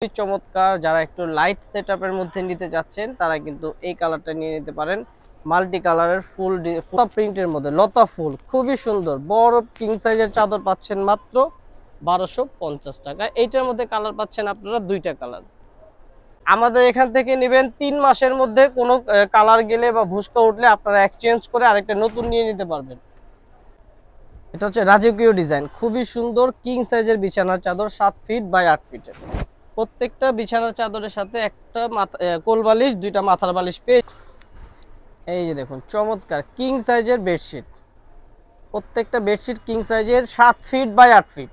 খুবই চমৎকার। যারা একটু লাইট সেটআপের মধ্যে নিতে যাচ্ছেন তারা কিন্তু এই কালারটা নিয়ে নিতে পারেন। মাল্টি কালারের ফুল প্রিন্টের মধ্যে লতা ফুল, খুবই সুন্দর। বড় কিং সাইজের চাদর পাচ্ছেন মাত্র 1250 টাকা। এইটার মধ্যে কালার পাচ্ছেন আপনারা দুইটা কালার। আমাদের এখান থেকে নেবেন 3 মাসের মধ্যে কোনো কালার গেলে বা ভুসকা উঠলে আপনারা এক্সচেঞ্জ করে আরেকটা নতুন নিয়ে নিতে পারবেন। এটা হচ্ছে রাজকীয় ডিজাইন, খুবই সুন্দর। কিং সাইজের বিছানার চাদর 7 ফিট বাই 8 ফিটের। প্রত্যেকটা বিছানার চাদরের সাথে একটা কোল বালিশ, দুইটা মাথার বালিশ পেয়ে। এই যে দেখুন চমৎকার কিং সাইজের বেডশিট। প্রত্যেকটা বেডশিট কিং সাইজের 7 ফিট বাই 8 ফিট।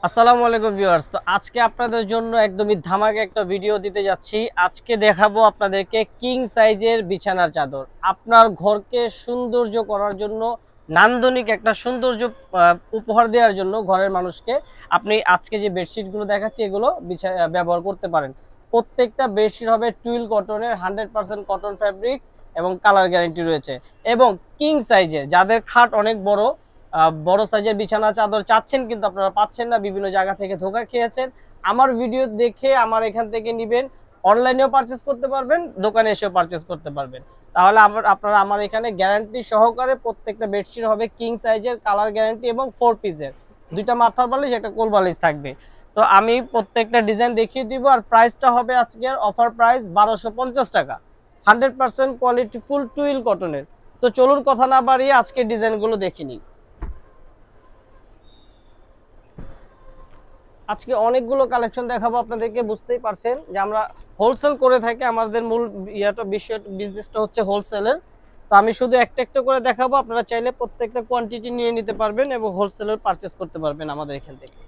আসসালামু আলাইকুম ভিউয়ার্স। তো আজকে আপনাদের জন্য একদমই ধামাকা একটা ভিডিও দিতে যাচ্ছি। আজকে দেখাবো আপনাদেরকে কিং সাইজের বিছানার চাদর। আপনার ঘরকে সৌন্দর্য করার জন্য, নান্দনিক একটা সৌন্দর্য উপহার দেওয়ার জন্য ঘরের মানুষকে আপনি আজকে যে বেডশিটগুলো দেখাচ্ছি এগুলো ব্যবহার করতে পারেন। প্রত্যেকটা বেডশিট হবে টুইল কটনের, 100% কটন ফ্যাব্রিক্স এবং কালার গ্যারান্টি রয়েছে। এবং কিং সাইজের, যাদের খাট অনেক বড়, বড় সাইজের বিছানা চাদর চাচ্ছেন কিন্তু আপনারা পাচ্ছেন না, বিভিন্ন জায়গা থেকে ধোঁকা খেয়েছেন, আমার ভিডিও দেখে আমার এখান থেকে নেবেন। অনলাইনেও পারচেস করতে পারবেন, দোকানে এসেও পারচেস করতে পারবেন। তাহলে আপনারা আমার এখানে গ্যারান্টি সহকারে প্রত্যেকটা বেডশিট হবে কিং সাইজের, কালার গ্যারান্টি এবং 4 পিসের। দুইটা মাথার বালিশ, একটা কোল বালিশ থাকবে। তো আমি প্রত্যেকটা ডিজাইন দেখিয়ে দিব। আর প্রাইসটা হবে আজকের অফার প্রাইস 1250 টাকা, 100% কোয়ালিটি ফুল টুইল কটনের। তো চলুন কথা না বাড়িয়ে আজকে ডিজাইনগুলো দেখে নিই। আজকে অনেকগুলো কালেকশন দেখাবো আপনাদেরকে। বুঝতেই পারছেন যে আমরা হোলসেল করে থাকি, আমাদের মূল বিজনেসটা হচ্ছে হোলসেলের। তো আমি শুধু একটা একটা করে দেখাবো, আপনারা চাইলে প্রত্যেকটা কোয়ান্টিটি নিয়ে নিতে পারবেন এবং হোলসেলের পারচেস করতে পারবেন আমাদের এখান থেকে।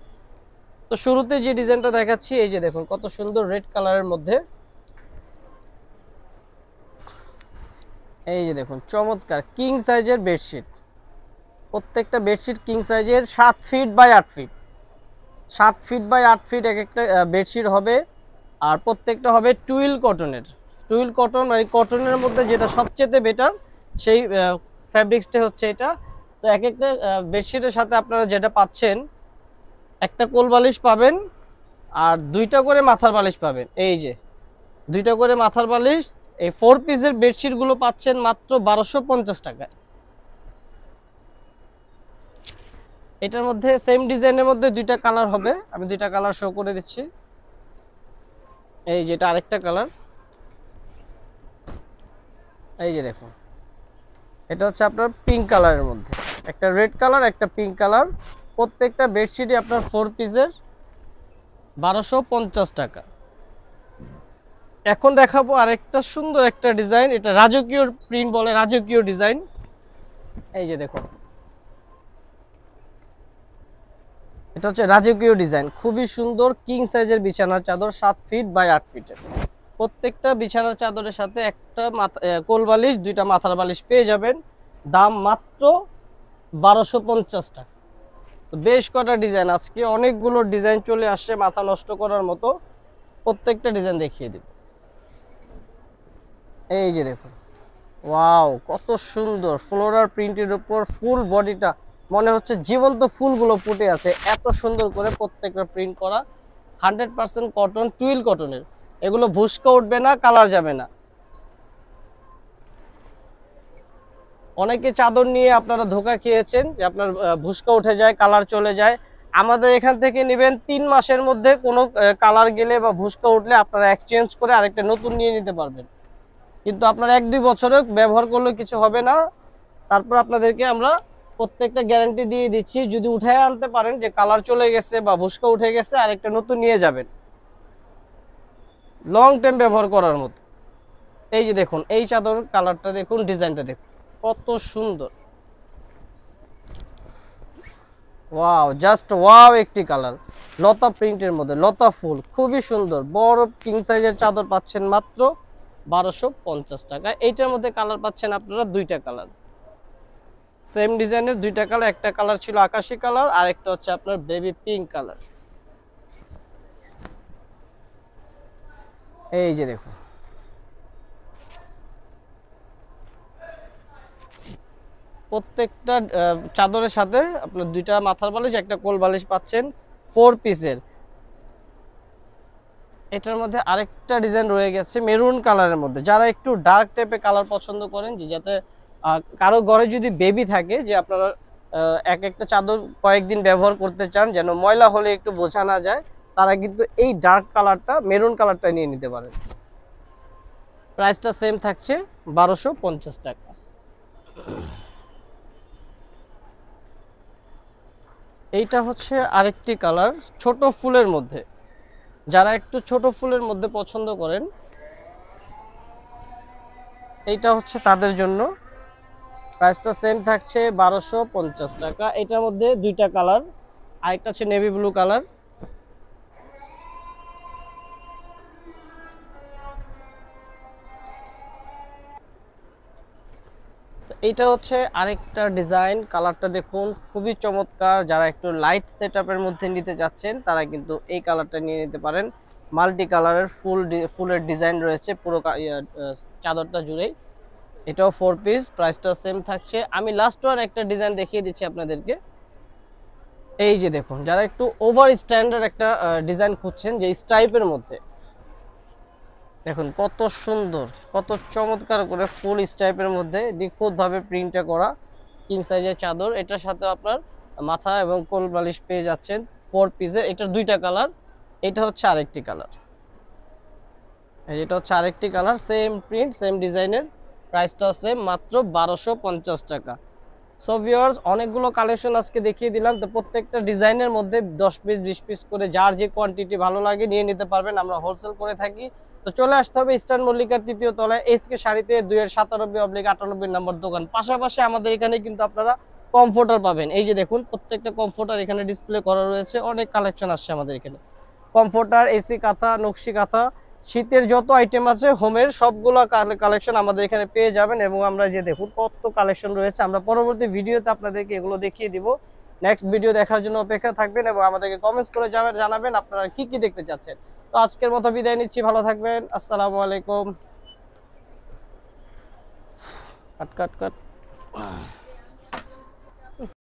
তো শুরুতে যে ডিজাইনটা দেখাচ্ছি, এই যে দেখুন কত সুন্দর রেড কালারের মধ্যে। এই যে দেখুন চমৎকার কিং সাইজের বেডশিট। প্রত্যেকটা বেডশিট কিং সাইজের 7 feet by 8 feet. 7 feet by 8 feet এক একটা বেডশিট হবে। আর প্রত্যেকটা হবে টুইল কটনের। টুইল কটন মানে কটনের মধ্যে যেটা সবচেয়ে বেটার সেই ফ্যাব্রিক্সটা হচ্ছে এটা। তো এক একটা বেডশিটের সাথে আপনারা যেটা পাচ্ছেন, একটা কোল বালিশ পাবেন আর দুইটা করে মাথার বালিশ পাবেন। এই যে দুইটা করে মাথার বালিশ। এই 4 পিসের বেডশিটগুলো পাচ্ছেন মাত্র 1250 টাকায়। এটার মধ্যে সেম ডিজাইনের মধ্যে দুইটা কালার হবে, আমি দুইটা কালার শো করে দিচ্ছি। এই যেটা আরেকটা কালার, এই যে দেখুন এটা হচ্ছে আপনার পিঙ্ক কালারের মধ্যে, একটা রেড কালার একটা পিঙ্ক কালার। প্রত্যেকটা বেডশিটই আপনার 4 পিসের, 1250 টাকা। এখন দেখাবো আরেকটা সুন্দর একটা ডিজাইন, এটা রাজকীয় প্রিন্ট বলে, রাজকীয় ডিজাইন। এই যে দেখুন এটা হচ্ছে রাজকীয় ডিজাইন, খুবই সুন্দর। কিং সাইজের বিছানার চাদর 7 ফিট বাই 8 ফিটের। প্রত্যেকটা বিছানার চাদরের সাথে একটা কোল বালিশ, দুইটা মাথার বালিশ পেয়ে যাবেন। দাম মাত্র 1250 টাকা। তো বেশ কটা ডিজাইন, আজকে অনেকগুলো ডিজাইন চলে আসছে মাথা নষ্ট করার মতো। প্রত্যেকটা ডিজাইন দেখিয়ে দিব। এই যে দেখুন, ওয়াও কত সুন্দর ফ্লোরাল প্রিন্টের উপর ফুল বডিটা, মনে হচ্ছে জীবন্ত ফুলগুলো ফুটে আছে, এত সুন্দর করে প্রত্যেকটা প্রিন্ট করা। 100% কটন, টুইল কটনের। এগুলো ভুসকা উঠবে না, কালার যাবে না। অনেকে চাদর নিয়ে আপনারা ধোঁকা খেয়েছেন যে আপনার ভুসকা উঠে যায়, কালার চলে যায়। আমাদের এখান থেকে নেবেন 3 মাসের মধ্যে কোনো কালার গেলে বা ভুসকা উঠলে আপনারা এক্সচেঞ্জ করে আরেকটা নতুন নিয়ে নিতে পারবেন। কিন্তু আপনার 1-2 বছরে ব্যবহার করলে কিছু হবে না। তারপর আপনাদেরকে আমরা প্রত্যেকটা গ্যারান্টি দিয়ে দিচ্ছি, যদি উঠায় আনতে পারেন যে কালার চলে গেছে বা ভুসকা উঠে গেছে, আরেকটা নতুন নিয়ে যাবেন, লং টাইম ব্যবহার করার মতো। এই যে দেখুন এই চাদর কালারটা দেখুন, ডিজাইনটা দেখুন কত সুন্দর। ওয়াও, জাস্ট ওয়াও একটি কালার। লতা প্রিন্টের মধ্যে লতা ফুল, খুবই সুন্দর। বড় কিং সাইজের চাদর পাচ্ছেন মাত্র 1250 টাকা। এইটার মধ্যে কালার পাচ্ছেন আপনারা দুইটা কালার, সেম ডিজাইনের দুইটা কালার। একটা কালার ছিল আকাশী কালার, আর একটা হচ্ছে আপনার বেবি পিঙ্ক কালার। এই যে দেখুন প্রত্যেকটা চাদরের সাথে আপনার দুইটা মাথার বালিশ, একটা কোল বালিশ পাচ্ছেন 4 পিসের। এটার মধ্যে আরেকটা ডিজাইন রয়ে গেছে মেরুন কালারের মধ্যে, যারা একটু ডার্ক টাইপের কালার পছন্দ করেন, যে যাতে কারো ঘরে যদি বেবি থাকে, যে আপনারা এক একটা চাদর কয়েকদিন ব্যবহার করতে চান, যেন ময়লা হলে একটু বোঝা না যায়, তারা কিন্তু এই ডার্ক কালারটা মেরুন কালারটা নিয়ে নিতে পারেন। প্রাইসটা সেম থাকছে 1250 টাকা। এইটা হচ্ছে আরেকটি কালার ছোট ফুলের মধ্যে, যারা একটু ছোট ফুলের মধ্যে পছন্দ করেন, এইটা হচ্ছে তাদের জন্য। প্রাইসটা সেম থাকছে 1250 টাকা। এটার মধ্যে দুইটা কালার, আরেকটা হচ্ছে নেভি ব্লু কালার। এইটা হচ্ছে আরেকটা ডিজাইন, কালারটা দেখুন খুবই চমৎকার। যারা একটু লাইট সেটআপের মধ্যে নিতে যাচ্ছেন, তারা কিন্তু এই কালারটা নিয়ে নিতে পারেন। মাল্টি কালারের ফুলের ডিজাইন রয়েছে পুরো চাদরটা জুড়েই। এটাও 4 পিস, প্রাইসটা সেম থাকছে। আমি লাস্ট ওয়ান একটা ডিজাইন দেখিয়ে দিচ্ছি আপনাদেরকে। এই যে দেখুন, যারা একটু ওভার স্ট্যান্ডার্ড একটা ডিজাইন খুঁজছেন, যে স্টাইপের মধ্যে, দেখুন কত সুন্দর, কত চমৎকার করে ফুল স্টাইপের মধ্যে নিখুঁতভাবে প্রিন্টটা করা কিং সাইজের চাদর। এটার সাথে আপনার মাথা এবং কোল বালিশ পেয়ে যাচ্ছেন 4 পিসের। এটার দুইটা কালার, এটা হচ্ছে আরেকটি কালার, এটা হচ্ছে আরেকটি কালার, সেম প্রিন্ট সেম ডিজাইনের। প্রাইসটা সেম, মাত্র 1250 টাকা। সো ভিউয়ার্স, অনেকগুলো কালেকশন আজকে দেখিয়ে দিলাম। তো প্রত্যেকটা ডিজাইনের মধ্যে 10 পিস 20 পিস করে যার যে কোয়ান্টিটি ভালো লাগে নিয়ে নিতে পারবেন, আমরা হোলসেল করে থাকি। তো চলে আসতে হবে ইস্টার্ন মল্লিকার 3য় তলায়, এইচকে শাড়িতে 297/98 নম্বর দোকান। পাশাপাশি আমাদের এখানে কিন্তু আপনারা কমফোর্টার পাবেন। এই যে দেখুন, প্রত্যেকটা কমফোর্টার এখানে ডিসপ্লে করা রয়েছে, অনেক কালেকশন আসছে আমাদের এখানে। কমফোর্টার, এসি কাঁথা, নকশি কাঁথা, শীতের যত আইটেম আছে হোমের সবগুলো কালেকশন আমাদের এখানে পেয়ে যাবেন। এবং আমরা যে দেখুন কত কালেকশন রয়েছে, আমরা পরবর্তী ভিডিওতে আপনাদেরকে এগুলো দেখিয়ে দিব। নেক্সট ভিডিও দেখার জন্য অপেক্ষা থাকবেন এবং আমাদেরকে কমেন্টস করে জানাবেন আপনারা কি কি দেখতে চাচ্ছেন। তো আজকের মতো বিদায় নিচ্ছি, ভালো থাকবেন, আসসালামু আলাইকুম। কাট কাট কাট।